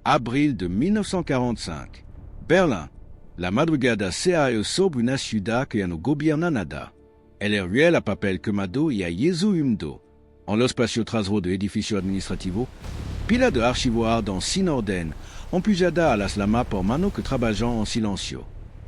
Abril de 1945. Berlin. La madrugada se ha sobre una ciudad que ya no gobierna nada. El riel a papel quemado y a Jesu humdo. En los espacio trasero de edificio administrativo, pila de archivoar dans sin orden, empujada a las lama por mano que trabajan en silencio.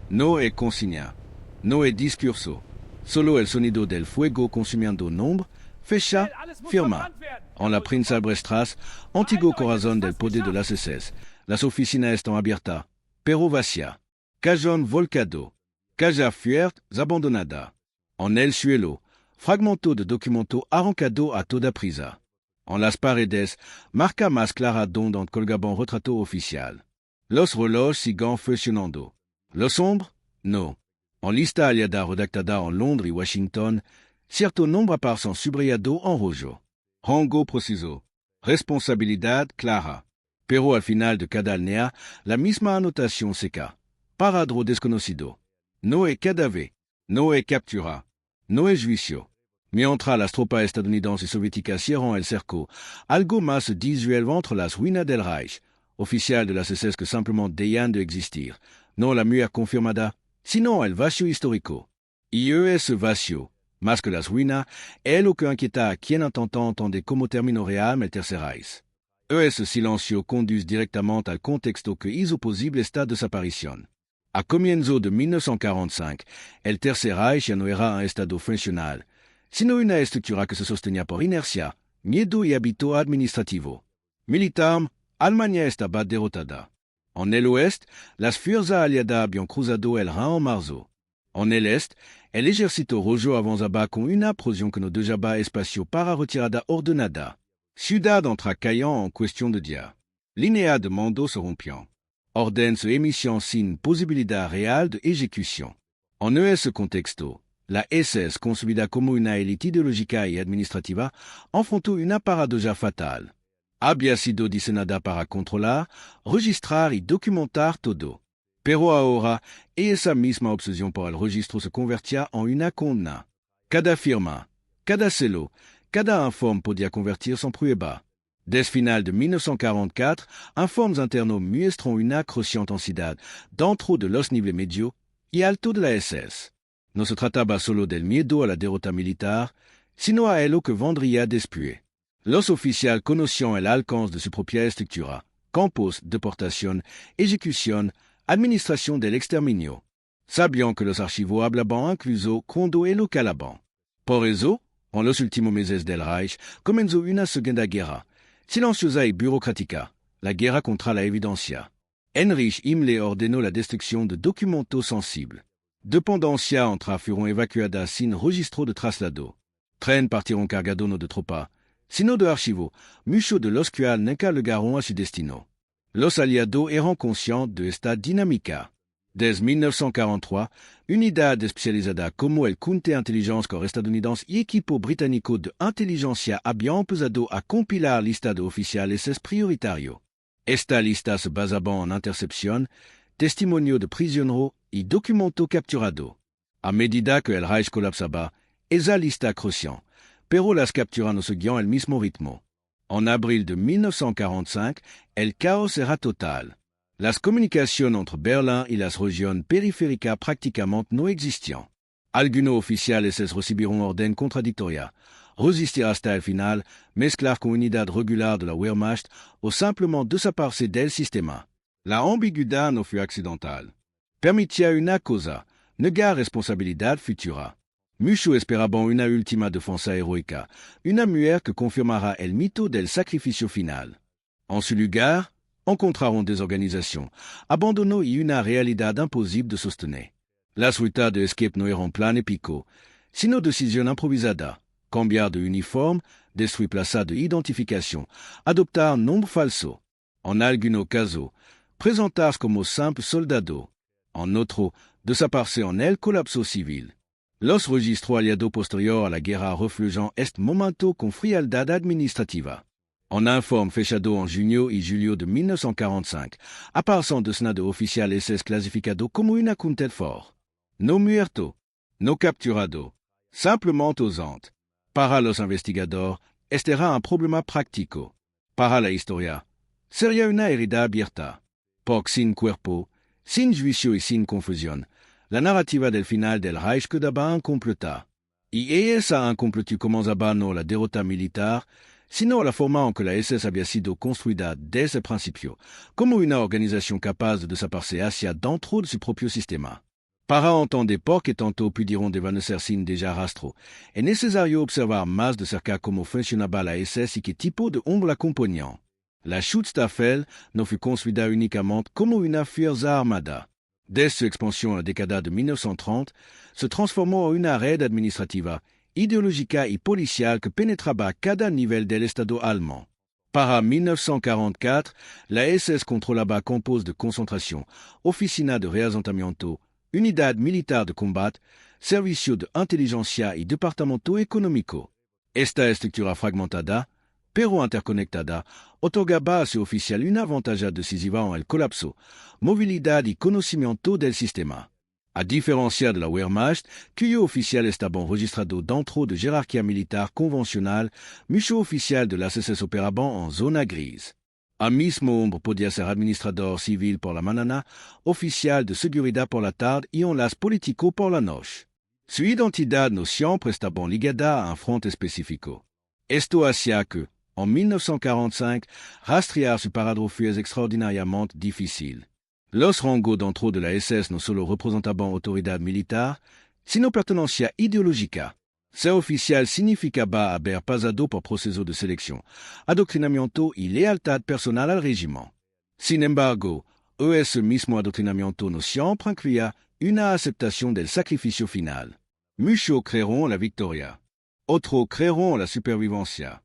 No es consigna, no es discurso, solo el sonido del fuego consumiendo nombre, fecha, firma. En la Prinzalbrechtstraße, antiguo corazón del poder de las SS, las oficinas están abiertas, pero vacía. Cajón volcado, caja fuerte, abandonada. En el suelo, fragmento de documento arrancado a toda prisa. En las paredes, marca más clara donde colgaban retrato oficial. Los relojes siguen funcionando. Los sombres, no. En lista aliada redactada en Londres y Washington, cierto nombre aparece subrayado en rojo. Rango preciso. Responsabilidad clara. Pero al final de cada alinea, la misma anotación seca. Paradro desconocido. No es cadáver. No es captura. No es juicio. Mientras las tropas estadounidenses y soviéticas cierran el cerco, algo más se disuelve entre las ruinas del Reich, oficial de las SS que simplemente dejan de existir, no la muerte confirmada, sino el vacío histórico. Y ese vacío, más que las ruinas, es lo que inquieta a quien intenta entender cómo terminó real el Tercer Reich. Ese silencio conduce directamente al contexto que hizo posible esta desaparición. A comienzo de 1945, el Tercer Reich ya no era un estado funcional, sino una estructura que se sostenía por inercia, miedo y hábito administrativo. Militar, Alemania estaba derrotada. En el oeste, las fuerzas aliadas habían cruzado el Rhin en marzo. En el este, el ejército rojo avanzaba con una presión que no dejaba espacio para retirada ordenada. Ciudad entra cayendo en cuestión de día. Línea de mando se rompió. Orden se emisión sin posibilidad real de ejecución. En ese contexto, la SS, concebida como una élite ideológica y administrativa, enfrentó una paradoja fatal. Había sido diseñada para controlar, registrar y documentar todo. Pero ahora, esa misma obsesión por el registro se convertía en una condena. Cada firma, cada celo, cada informe podía convertirse en prueba. Desde final de 1944, informes internos muestran una creciente ansiedad dentro de los niveles medio y alto de la SS. No se trataba solo del miedo a la derrota militar, sino a lo que vendría después. Los oficiales conocían el alcance de su propia estructura, campos, deportación, ejecución, administración del exterminio. Sabían que los archivos hablaban incluso cuando lo calaban. Por eso, en los últimos meses del Reich, comenzó una segunda guerra, silenciosa y burocrática, la guerra contra la evidencia. Heinrich Himmler ordenó la destrucción de documentos sensibles. Dependencias entre fueron evacuadas sin registro de traslado. Tren partieron cargados no de tropa, sino de archivos, muchos de los cuales nunca llegaron a su destino. Los aliados eran conscientes de esta dinámica. Desde 1943, unidad especializada como el Comité de Inteligencia estadounidense y equipo británico de inteligencia habían empezado a compilar lista de oficiales prioritarios. Esta lista se basaba en intercepción, testimonio de prisioneros y documento capturado. A medida que el Reich colapsaba, esa lista crecía, pero las capturas no seguían el mismo ritmo. En abril de 1945, el caos era total. Las comunicaciones entre Berlín y las regiones periféricas prácticamente no existían. Algunos oficiales recibieron orden contradictoria, resistir hasta el final, mezclar con unidad regular de la Wehrmacht o simplemente desaparecer del sistema. La ambigüedad no fue accidental. Permitía una cosa, negar responsabilidad futura. Muchos esperaban una última defensa heroica, una muerte que confirmara el mito del sacrificio final. En su lugar, encontraron desorganización, abandono y una realidad imposible de sostener. Las rutas de escape no eran plan épico, sino decisión improvisada, cambiar de uniforme, destruir plaza de identificación, adoptar nombre falso. En algunos casos, presentarse como simple soldado. En otro, desaparecer en el colapso civil. Los registros aliados posteriores a la guerra reflejan este momento con frialdad administrativa. En informe fechado en junio y julio de 1945, aparecen decenas de oficiales SS clasificados como una quintet fort. No muerto, no capturado, simplemente ausente. Para los investigadores, este era un problema práctico. Para la historia, sería una herida abierta. Por sin cuerpo, sin juicio y sin confusión, la narrativa del final del Reich quedaba incompleta. Y esa incompletud comenzaba no la derrota militar, sino la forma en que la SS había sido construida desde el principio, como una organización capaz de desaparecer hacia dentro de su propio sistema. Para entender por qué tanto pudieron desvanecer sin dejar rastro, es necesario observar más de cerca cómo funcionaba la SS y qué tipo de hombre la componían. La Schutzstaffel no fue construida únicamente como una fuerza armada. Dès su expansión en la década de 1930, se transformó en una red administrativa, ideológica y policial que penetraba cada nivel del Estado alemán. Para 1944, la SS controlaba campos de concentración, oficina de reasentamiento, unidad militar de combat, servicio de inteligencia y departamento económico. Esta estructura fragmentada, pero interconectada, otorgaba a su oficial una ventaja decisiva en el colapso, movilidad y conocimiento del sistema. A diferencia de la Wehrmacht, cuyo oficial estaba registrado dentro de jerarquía militar convencional, mucho oficial de las SS operaban en zona gris. Un mismo hombre podía ser administrador civil por la mañana, oficial de seguridad por la tarde y enlace político por la noche. Su identidad no siempre estaba ligada a un frente específico. Esto hacía que, en 1945, rastrear su paradero fue extraordinariamente difícil. Los rangos dentro de la SS no solo representaban autoridad militar, sino pertenencia ideológica. Ser oficial significaba haber pasado por proceso de selección, adoctrinamiento y lealtad personal al régimen. Sin embargo, ese mismo adoctrinamiento no siempre incluía una aceptación del sacrificio final. Muchos creyeron en la victoria, otros creyeron en la supervivencia.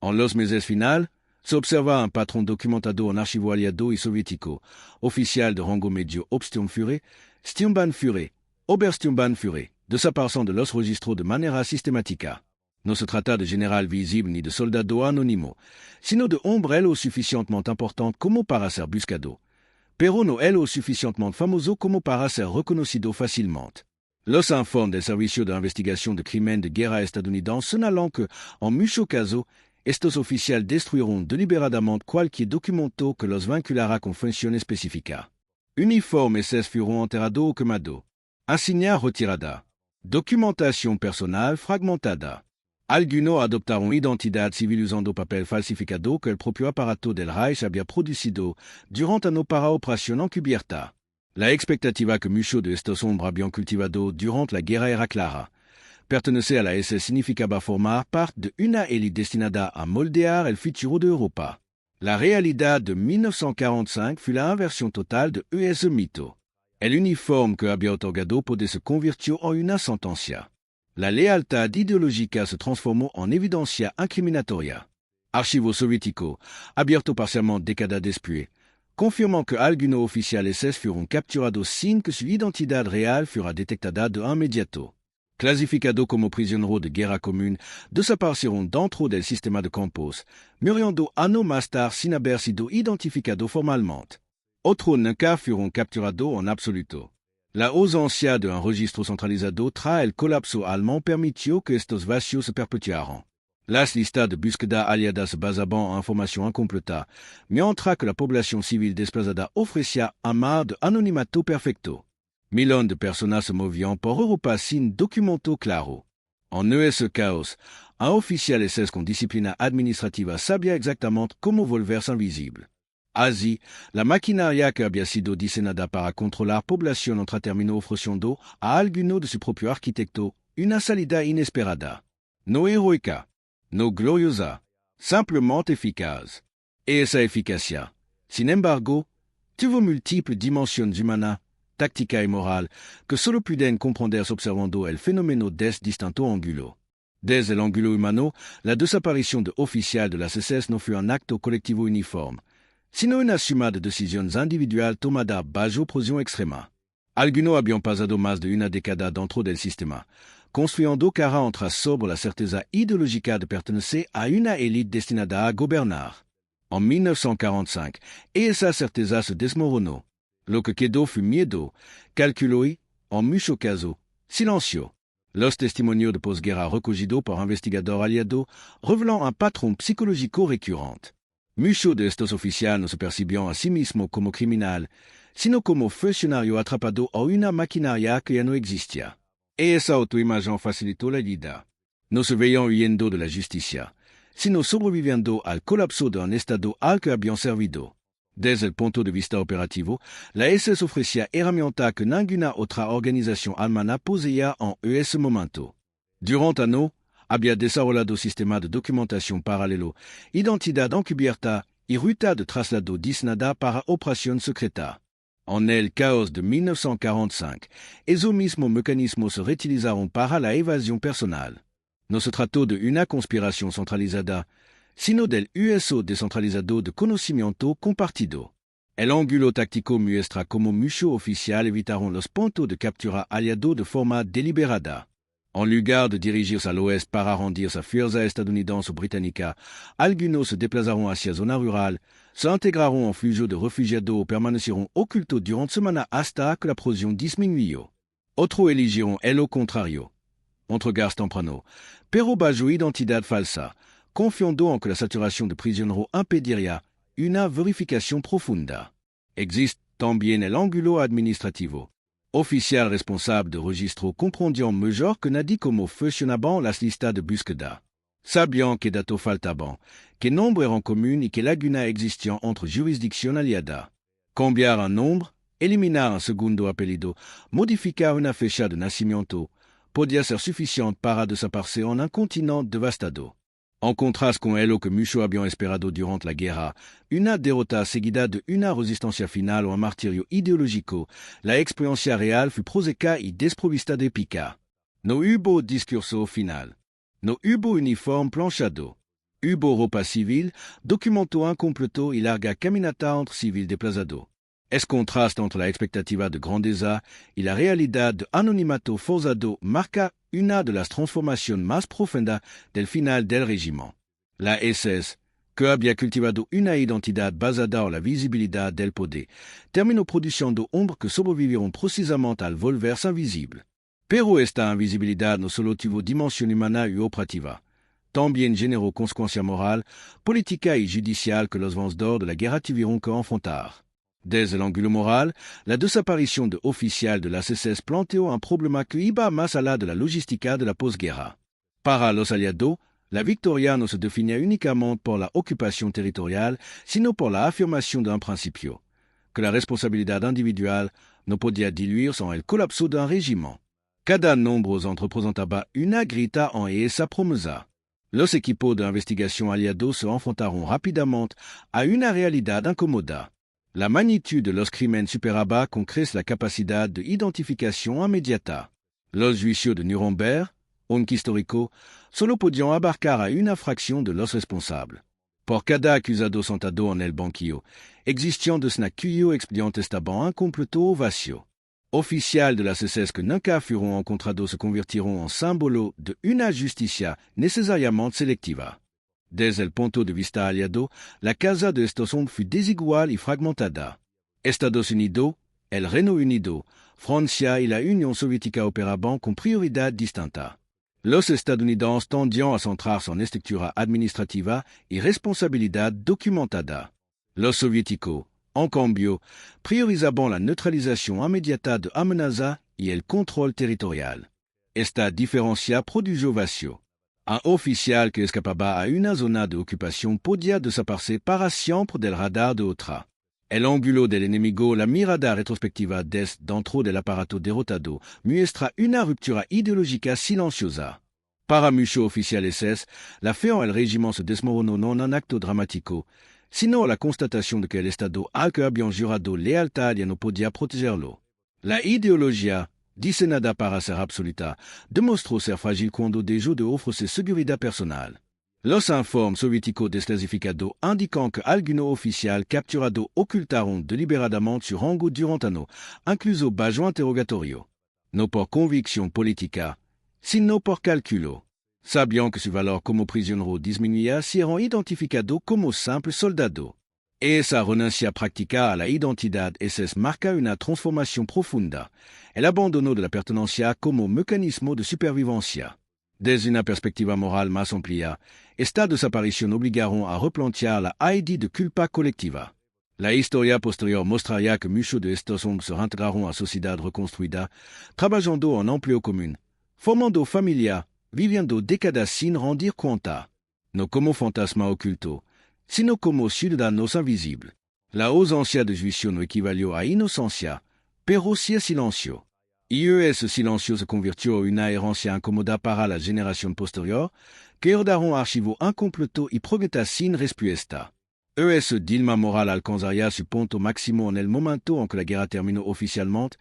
En los meses final, se observa un patrón documentado en archivo aliado y soviético, oficial de rango medio Obsturmführer, Sturmbannführer, Obersturmbannführer, desapareciendo de los registros de manera sistemática. No se trata de general visible ni de soldado anónimo, sino de hombre lo suficientemente importante como para ser buscado, pero no lo suficientemente famoso como para ser reconocido fácilmente. Los informes del Servicio de Investigación de Crimen de Guerra estadounidense señalan que, en muchos casos, estos oficiales destruyeron deliberadamente cualquier documento que los vinculara con función específica. Uniformes SS fueron enterrados o quemados. Insignia retirada. Documentación personal fragmentada. Algunos adoptaron identidad civil usando papel falsificado que el propio aparato del Reich había producido durante una operación encubierta. La expectativa que muchos de estos hombres habían cultivado durante la guerra era clara. Pertenecer a la SS significaba formar parte de una élite destinada a moldear el futuro de Europa. La realidad de 1945 fue la inversión total de ese mito. El uniforme que había otorgado poder se convirtió en una sentencia. La lealtad ideológica se transformó en evidencia incriminatoria. Archivo soviético, abierto parcialmente décadas después, confirman que algunos oficiales SS fueron capturados sin que su identidad real fuera detectada de inmediato. Clasificados como prisioneros de guerra común, desaparecieron dentro del sistema de campos, muriendo años más tarde sin haber sido identificados formalmente. Otros nunca fueron capturados en absoluto. La ausencia de un registro centralizado tras el colapso alemán permitió que estos vacíos se perpetuaran. Las listas de búsqueda aliadas se basaban en información incompleta, mientras que la población civil desplazada ofrecía un mar de anonimato perfecto. Millones de personas se movían por Europa sin documento claro. En ese caos, un oficial SS con disciplina administrativa sabía exactamente cómo volverse invisible. Así, la maquinaria que había sido diseñada para controlar población terminó ofreciendo a alguno de su propio arquitecto una salida inesperada. No heroica, no gloriosa, simplemente eficaz. Esa eficacia, sin embargo, tuvo múltiples dimensiones humanas, táctica y moral, que solo pueden comprenderse observando el fenómeno desde distintos ángulos. Desde el ángulo humano, la desaparición de oficial de las SS no fue un acto colectivo uniforme, sino una suma de decisiones individuales tomadas bajo presión extrema. Algunos habían pasado más de una década dentro del sistema, construyendo cara atrás sobre la certeza ideológica de pertenecer a una élite destinada a gobernar. En 1945, esa certeza se desmoronó. Lo que quedó fue miedo, cálculo y, en muchos casos, silencio. Los testimonios de posguerra recogidos por investigadores aliados revelan un patrón psicológico recurrente. Muchos de estos oficiales no se percibían a sí mismos como criminal, sino como funcionarios atrapados a una maquinaria que ya no existía. Y esa autoimagen facilitó la vida. No se veían huyendo de la justicia, sino sobreviviendo al colapso de un Estado al que habían servido. Desde el punto de vista operativo, la SS ofrecía herramientas que ninguna otra organización alemana poseía en ese momento. Durant años, había desarrollado sistemas de documentación paralelo, identidad encubierta y ruta de traslado designada para operación secreta. En el caos de 1945, esos mismos mecanismos se reutilizaron para la evasión personal. No se trató de una conspiración centralizada, sino del uso descentralizado de conocimiento compartido. El ángulo táctico muestra cómo muchos oficiales evitaron los puntos de captura aliados de forma deliberada. En lugar de dirigirse al oeste para rendirse a fuerza estadounidense o británica, algunos se desplazaron hacia zona rural, se integraron en flujo de refugiados o permanecieron ocultos durante semanas hasta que la presión disminuyó. Otros eligieron el lo contrario, entregarse temprano, pero bajo identidad falsa, confiando en que la saturación de prisioneros impediría una verificación profunda. Existe también el ángulo administrativo. Oficial responsable de registro comprendían mejor que nadie cómo funcionaban las listas de búsqueda. Sabían que datos faltaban, que nombres eran comunes y que lagunas existían entre jurisdicción aliada. Cambiar un nombre, eliminar un segundo apellido, modificar una fecha de nacimiento, podía ser suficiente para desaparecer en un continente devastado. En contraste con lo que muchos habían esperado durante la guerra, una derrota seguida de una resistencia final o un martirio ideológico, la experiencia real fue prosaica y desprovista de épica. No hubo discurso final. No hubo uniforme planchado. Hubo ropa civil, documento incompleto y larga caminata entre civil desplazado. Es contraste entre la expectativa de grandeza y la realidad de anonimato forzado marca una de las transformaciones más profundas del final del régimen. La SS, que había cultivado una identidad basada en la visibilidad del poder, terminó produciendo hombres que sobrevivieron precisamente al volverse invisibles. Pero esta invisibilidad no solo tuvo dimensión humana y operativa, también generó consecuencia moral, política y judicial que los vencedores de la guerra tuvieron que enfrentar. Desde el ángulo moral, la desaparición de oficial de la SS planteó un problema que iba más allá de la logística de la posguerra. Para los aliados, la victoria no se definía únicamente por la ocupación territorial, sino por la afirmación de un principio, que la responsabilidad individual no podía diluirse en el colapso de un régimen. Cada nombre representaba una grita en esa promesa. Los equipos de investigación aliados se enfrentaron rápidamente a una realidad incómoda. La magnitud de los crímenes superaba con creces la capacidad de identificación inmediata. Los juicios de Nuremberg, aunque histórico, solo podían abarcar a una fracción de los responsables. Por cada acusado sentado en el banquillo, existían decenas cuyos expedientes estaban incompletos o vacíos. Oficiales de las SS que nunca fueron encontrados se convirtieron en símbolo de una justicia necesariamente selectiva. Desde el punto de vista aliado, la casa de estos hombres fue desigual y fragmentada. Estados Unidos, el Reino Unido, Francia y la Unión Soviética operaban con prioridad distinta. Los estadounidenses tendían a centrarse en estructura administrativa y responsabilidad documentada. Los soviéticos, en cambio, priorizaban la neutralización inmediata de amenaza y el control territorial. Esta diferencia produjo vacío. Un oficial que escapaba a una zona de ocupación podía desaparecer para siempre del radar de otra. El ángulo del enemigo, la mirada retrospectiva dentro del aparato derrotado, muestra una ruptura ideológica silenciosa. Para muchos oficiales SS, la fe en el régimen se desmoronó no en un acto dramático, sino la constatación de que el Estado al que habían jurado lealtad ya no podía protegerlo. La ideología, diseñada para ser absoluta, demostró ser frágil cuando dejó de ofrecer seguridad personal. Los informes soviéticos desclasificados indican que algunos oficiales capturados ocultaron deliberadamente su rango durante años, incluso bajo interrogatorio. No por convicción política, sino por cálculo. Sabían que su valor como prisionero disminuía si eran identificados como simples soldados. Esa renuncia práctica a la identidad SS marca una transformación profunda, el abandono de la pertenencia como mecanismo de supervivencia. Desde una perspectiva moral más amplia, esta desaparición obligaron a replantear la idea de culpa colectiva. La historia posterior mostraría que muchos de estos hombres se reintegraron a sociedad reconstruida, trabajando en empleo común, formando familia, viviendo décadas sin rendir cuenta, no como fantasma oculto, sino como ciudadanos invisibles. La ausencia de juicio no equivalió a inocencia, pero sí a silencio. Y ese silencio se convirtió en una herencia incómoda para la generación posterior, que heredaron archivo incompleto y preguntas sin respuesta. Ese dilema moral alcanzaría su punto máximo en el momento en que la guerra terminó oficialmente,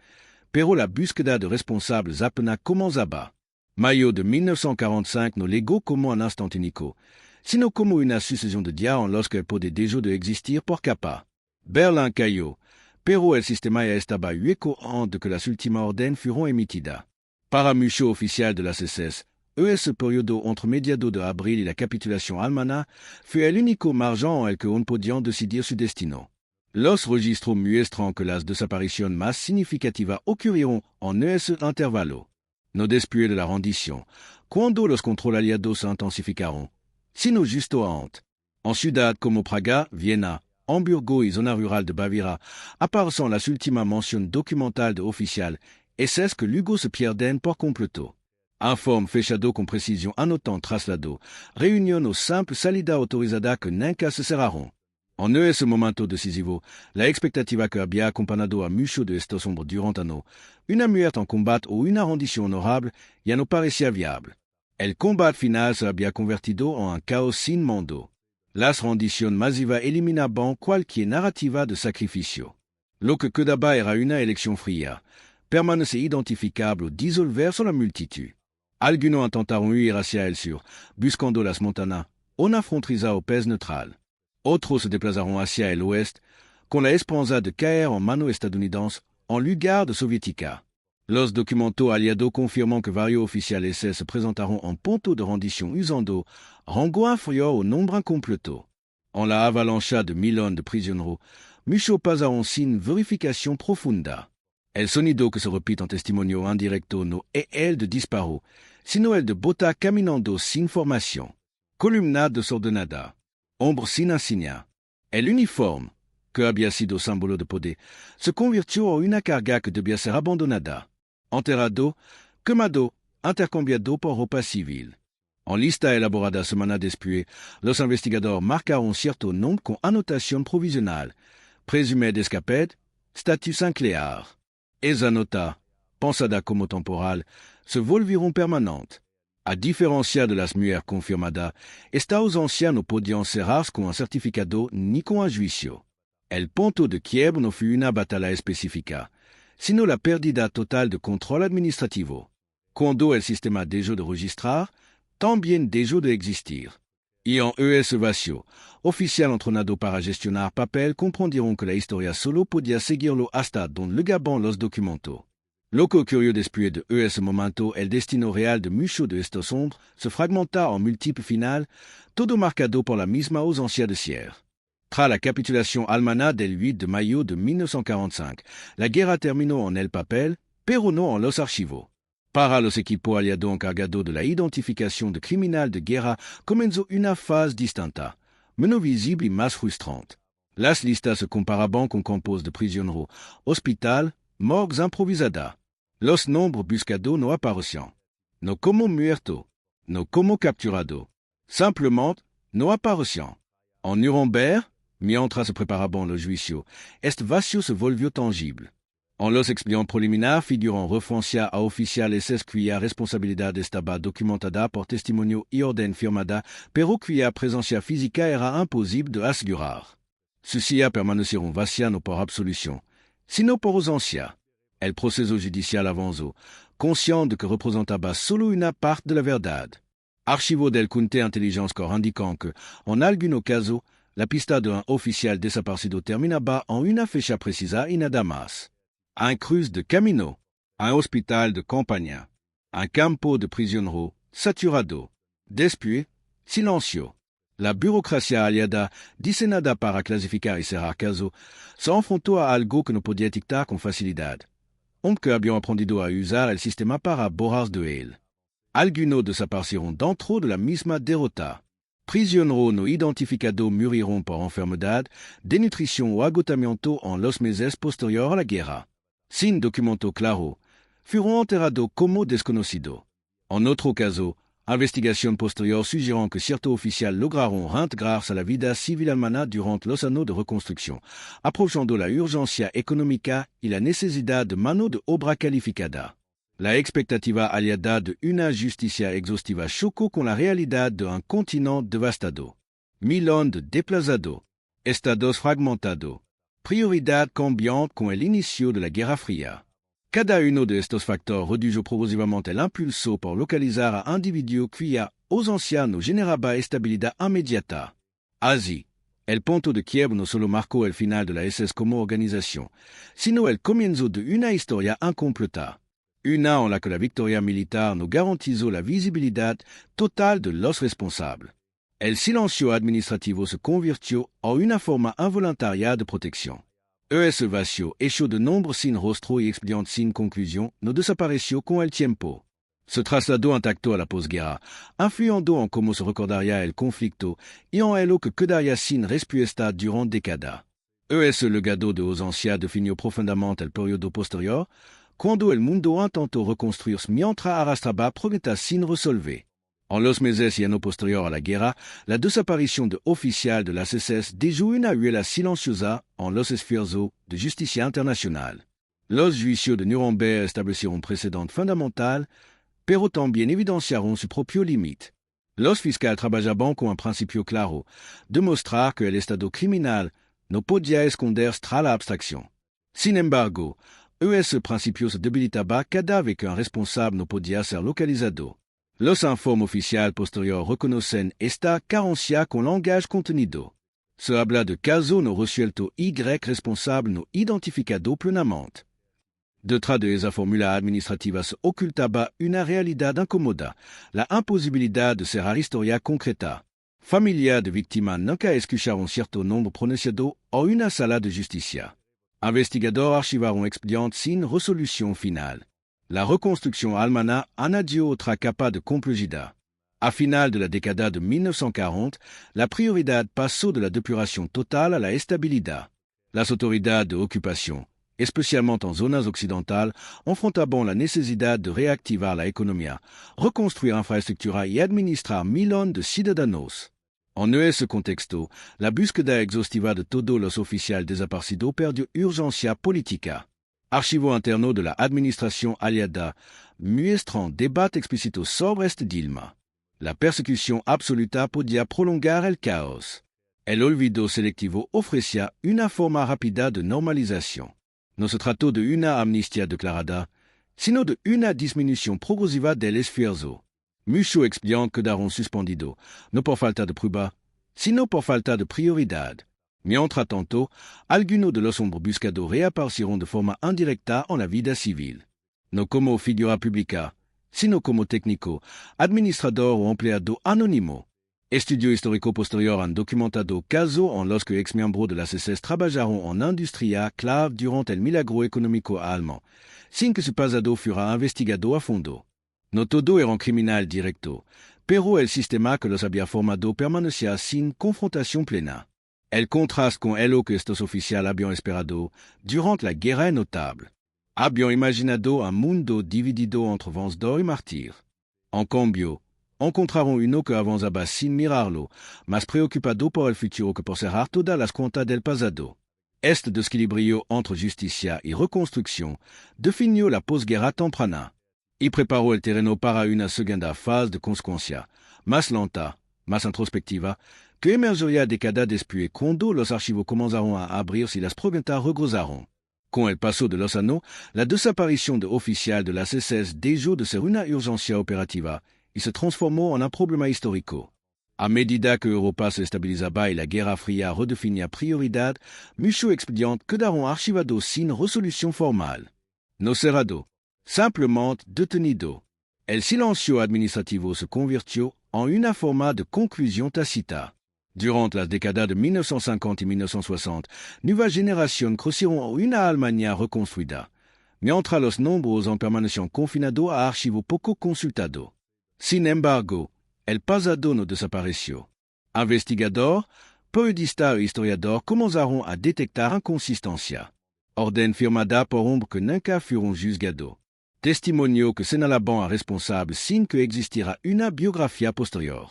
pero la búsqueda de responsables apenas comenzaba. Mayo de 1945 no legó como un instant único, sino como una sucesión de días en los que el poder dejó de existir por capa. Berlín cayó, pero el sistema ya estaba hueco antes de que las últimas órdenes fueran emitidas. Para muchos oficiales de las SS, ese periodo entre mediados de abril y la capitulación alemana fue el único margen en el que aún podían decidir su destino. Los registros muestran que las desapariciones más significativas ocurrieron en ese intervalo. No después de la rendición, cuando los controles aliados se intensificaron, sino justo antes. En ciudades como Praga, Viena, Hamburgo y zona rural de Baviera aparecen las últimas menciones documentales de oficiales SS que luego se pierden por completo. Informe fechado con precisión anotant traslado, reunión o simple salida autorizada que nunca se cerraron. En ese momento decisivo, la expectativa que había acompañado a muchos de estos hombres durante años, una muerte en combate o una rendición honorable, ya no parecía viable. El combate final se había convertido en un caos sin mando. Las rendiciones masivas eliminaban cualquier narrativa de sacrificio. Lo que quedaba era una elección fría, permanecer identificable o disolverse la multitud. Algunos intentaron huir hacia el sur, buscando las montañas, una fronteriza o pez neutral. Otros se desplazaron hacia el oeste, con la esperanza de caer en manos estadounidenses en lugar de soviéticas. Los documentos aliados confirman que varios oficiales SS se presentaron en punto de rendición usando rango inferior au nombre incompleto. En la avalancha de millones de prisioneros, muchos pasaron sin verificación profunda. El sonido que se repite en testimonio indirecto no es el de disparo, sino el de botas caminando sin formación. Columna desordenada. Hombre sin insignia. El uniforme, que había sido símbolo de poder, se convirtió en una carga que debía ser abandonada. Enterrado, quemado, intercambiado por ropa civil. En lista elaborada semana después, los investigadores marcaron cierto nombre con anotación provisional, presumé de escaped, estatus nuclear. Esa nota, pensada como temporal, se volvieron permanente. A diferencia de las muertes confirmadas, esta ausencia no podían cerrarse con un certificado ni con un juicio. El punto de quiebre no fue una batalla específica, sino la pérdida total de control administrativo. Cuando el sistema dejó de registrar, también dejó de existir. Y en ese vacío, oficial entrenado para gestionar papel comprendieron que la historia solo podía seguirlo hasta donde llegaban los documentos. Lo que ocurrió después de ese momento, el destino real de muchos de estos hombres se fragmenta en múltiples finales, todo marcado por la misma ausencia de cierre. Tras la capitulación alemana del 8 de mayo de 1945, la guerra terminó en el papel, pero no en los archivos. Para los equipos aliados encargados de la identificación de criminales de guerra comenzó una fase distinta, menos visible y más frustrante. Las listas se comparaban con campos de prisioneros, hospital, morgues improvisadas. Los nombres buscados no aparecían. No como muerto, no como capturado. Simplemente no aparecían. En Nuremberg, mientras se preparaban los juicios, este vacío se volvió tangible. En los expedientes preliminares figuran referencia a oficiales SS cuya responsabilidad estaba documentada por testimonio y orden firmada, pero cuya presencia física era imposible de asegurar. Ceux-ci permanecieron vacías no por absolución, sino por ausencia. El proceso judicial avanzó, conscient de que representaba solo una parte de la verdad. Archivo del Comité Intelligence Corps indican que, en algunos casos, la pista de un oficial desaparecido terminaba en una fecha precisa y nada más. Un cruce de camino, un hospital de campaña, un campo de prisioneros saturado. Después, silencio. La burocracia aliada, diseñada para clasificar y cerrar casos, se enfrentó a algo que no podía dictar con facilidad. Aunque habían aprendido a usar el sistema para borrarse de él. Algunos desaparecieron dentro de la misma derrota. Prisionero no identificado muriron por enfermedad, desnutrición o agotamiento en los meses posteriores a la guerra. Sin documento claro, fueron enterrados como desconocidos. En otro caso, investigación posterior suggirant que ciertos oficiales lograron reintegrarse a la vida civil alemana durant los años de reconstrucción, aprovechando la urgencia económica y la necesidad de mano de obra calificada. La expectativa aliada de una justicia exhaustiva chocó con la realidad de un continente devastado. Millones de desplazados, estados fragmentados, prioridad cambiante con el inicio de la Guerra Fría. Cada uno de estos factores redujo progresivamente el impulso por localizar a individuos cuya ausencia no generaba estabilidad inmediata. Así, el punto de quiebre no solo marcó el final de la SS como organización, sino el comienzo de una historia incompleta. Una en la que la victoria militar no garantizó la visibilidad total de los responsables. El silencio administrativo se convirtió en una forma involuntaria de protección. Ese vacío, hecho de nombres sin rostro y expedientes sin conclusión, no desapareció con el tiempo. Se trasladó intacto a la posguerra, influyendo en cómo se recordaría el conflicto y en el que quedaría sin respuesta durante décadas. Ese legado de ausencia definió profundamente el periodo posterior, cuando el mundo intentó reconstruirse mientras arrastraba preguntas sin resolver. En los meses y años posteriores a la guerra, la desaparición de oficiales de las SS dejó una huella silenciosa en los esfuerzos de justicia internacional. Los juicios de Nuremberg establecieron un precedente fundamental, pero también evidenciaron su propio límite. Los fiscales trabajaban con un principio claro, demostrar que el Estado criminal no podía esconderse tras la abstracción. Sin embargo, ese principio se debilitaba cada vez que un responsable no podía ser localizado. Los informes oficiales posteriores reconocen esta carencia con langage contenido. Se habla de caso no resuelto y responsable no identificado plenamente. Detrás de esa fórmula administrativa se ocultaba una realidad incómoda, la imposibilidad de cerrar historia concreta. Familias de víctimas nunca escucharon cierto nombre pronunciado en una sala de justicia. Investigadores archivaron expedientes sin resolución final. La reconstrucción alemana añadió otra capa de complejidad. A final de la década de 1940, la prioridad pasó de la depuración total a la estabilidad. Las autoridades de ocupación, especialmente en zonas occidentales, enfrentaban la necesidad de reactivar la economía, reconstruir infraestructura y administrar millones de ciudadanos. En ese contexto, la búsqueda exhaustiva de todos los oficiales desaparecidos perdió urgencia política. Archivo interno de la administración aliada muestran debate explícito sobre este dilema. La persecución absoluta podía prolongar el caos. El olvido selectivo ofrecía una forma rápida de normalización. No se trató de una amnistía declarada, sino de una disminución progresiva del esfuerzo. Muchos expedientes quedaron suspendidos, no por falta de prueba, sino por falta de prioridad. Mientras tanto, algunos de los hombres buscados reaparecieron de forma indirecta en la vida civil. No como figura pública, sino como técnico, administrador o empleado anónimo. Estudio histórico posterior han documentado casos en los que exmiembros de las SS trabajaron en industria clave durante el milagro económico alemán, sin que su pasado fuera investigado a fondo. No todo era un criminal directo, pero el sistema que los había formado permanecía sin confrontación plena. El contraste con lo que estos oficiales habían esperado durante la guerra es notable. Habían imaginado un mundo dividido entre vencedor y mártir. En cambio, encontraron uno que avanzaba sin mirarlo, más preocupado por el futuro que por cerrar todas las cuentas del pasado. Este desequilibrio entre justicia y reconstrucción definió la posguerra temprana y preparó el terreno para una segunda fase de consecuencia, más lenta, más introspectiva, que emergería décadas después cuando los archivos comenzaron a abrirse y las preguntas regresaron. Con el paso de los años, la desaparición de oficiales de las SS dejó de ser una urgencia operativa y se transformó en un problema histórico. A medida que Europa se estabilizaba y la Guerra Fría redefinía prioridad, muchos expedientes quedaron archivados sin resolución formal. No cerrado, simplemente detenido. El silencio administrativo se convirtió en una forma de conclusión tácita. Durante las décadas de 1950 y 1960, nuevas generaciones crecieron en una Alemania reconstruida, mientras los nombres permanecían confinados a archivos poco consultados. Sin embargo, el pasado no desapareció. Investigador, periodista e historiador comenzaron a detectar inconsistencia. Orden firmada por hombre que nunca fueron juzgado. Testimonio que señalaban a responsable sin que existiera una biografía posterior.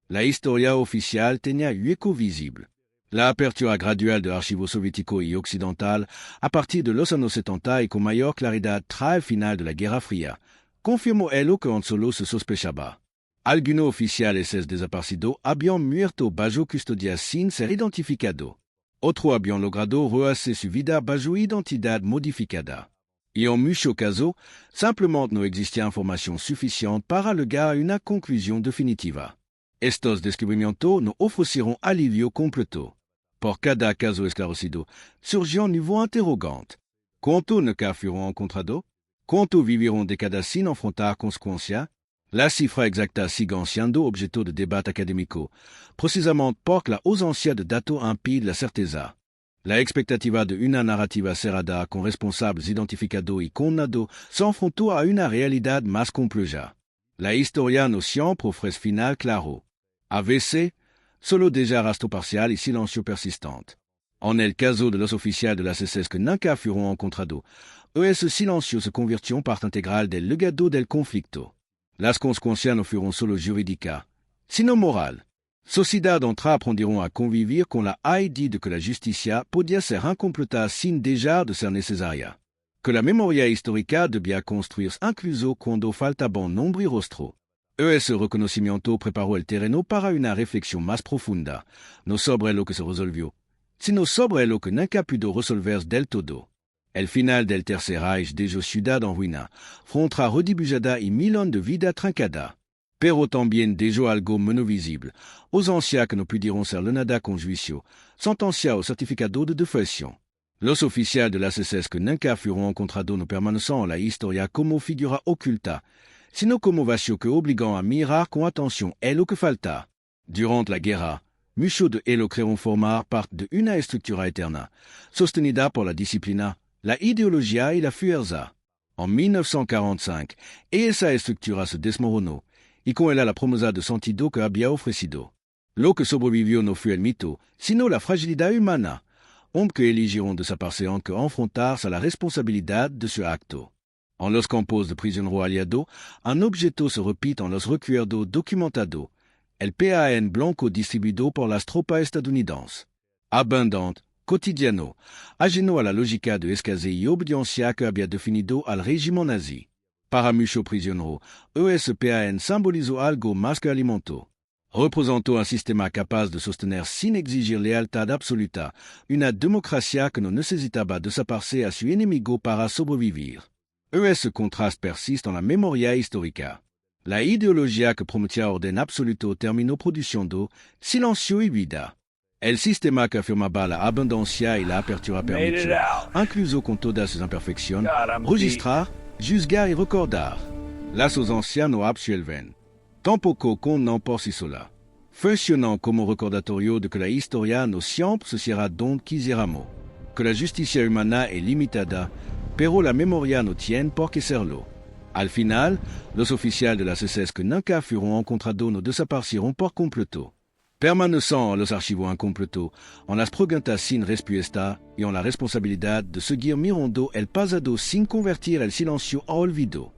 La historia oficial tenía hueco visible. La apertura gradual de archivos soviético y occidental a partir de los años 70 y con mayor claridad tras el final de la Guerra Fría, confirmó lo que en solo se sospechaba. Algunos oficiales desaparecidos habían muerto bajo custodia sin ser identificados. Otros habían logrado rehacer su vida bajo identidad modificada. Y en muchos casos, simplemente no existía información suficiente para llegar a una conclusión definitiva. Estos descubrimientos no ofrecieron alivio completo. Por cada caso esclarecido, surgió un nuevo interrogante. ¿Cuántos nunca fueron encontrados? ¿Cuántos vivieron décadas sin enfrentar consecuencias? La cifra exacta sigue siendo objeto de debate académico, precisamente porque la ausencia de datos impide la certeza. La expectativa de una narrativa cerrada con responsables identificados y condenados se enfrentó a una realidad más compleja. La historia no siempre ofrece final claro. A veces, solo deja rastro parcial y silencio persistente. En el caso de los oficiales de las SS que nunca fueron encontrados, ese silencio se convirtió en parte integral del legado del conflicto. Las consecuencias no fueron solo jurídicas, sino moral. Sociedades entières aprendieron a convivir con la idea de que la justicia podía ser incompleta sin dejar de ser necesaria. Que la memoria histórica debía construirse incluso cuando faltaban nombre y rostro. Ese reconocimiento preparó el terreno para una reflexión más profunda, no sobre lo que se resolvió, sino sobre lo que nunca pudo resolverse del todo. El final del Tercer Reich dejó ciudad en ruina, frontera redibujada y millones de vidas trancadas. Pero también dejó algo menos visible, ausencia que no pudieron ser nada con juicio, sentencia o certificado de defunción. Los oficiales de las SS que nunca fueron encontrados no permanecen en la historia como figura oculta, sino como vacío que obligan a mirar con atención lo que falta. Durante la guerra, muchos de ellos creyeron formar parte de una estructura eterna, sostenida por la disciplina, la ideología y la fuerza. En 1945, esa estructura se desmoronó, y con ella la promesa de sentido que había ofrecido. Lo que sobrevivió no fue el mito, sino la fragilidad humana, hombre que eligieron desaparecer que enfrentarse a la responsabilidad de su acto. En los campos de prisioneros aliados, un objeto se repite en los recuerdos documentados, el PAN blanco distribuido por las tropas estadounidenses. Abundante, cotidiano, ajeno a la lógica de escasez y obediencia que había definido al régimen nazi. Para muchos prisioneros, ese PAN simbolizó algo más que alimento. Representó un sistema capaz de sostener sin exigir lealtad absoluta una democracia que no necesitaba desaparecer a su enemigo para sobrevivir. Ese contraste persiste en la memoria histórica. La ideología que prometía orden absoluto terminó produciendo silencio y vida. El sistema que afirmaba la abundancia y la apertura permitió, incluso con todas sus imperfecciones, registrar, juzgar y recordar. Las ausencias no absuelven. Tampoco condenan por sí sola. Funcionan como recordatorio de que la historia no siempre se cierra donde quisiéramos. Que la justicia humana es limitada, pero la memoria no tiene por qué serlo. Al final, los oficiales de las SS que nunca fueron encontrados no desaparecieron por completo. Permanecen en los archivos incompletos, en las preguntas sin respuesta y en la responsabilidad de seguir mirando el pasado sin convertir el silencio a olvido.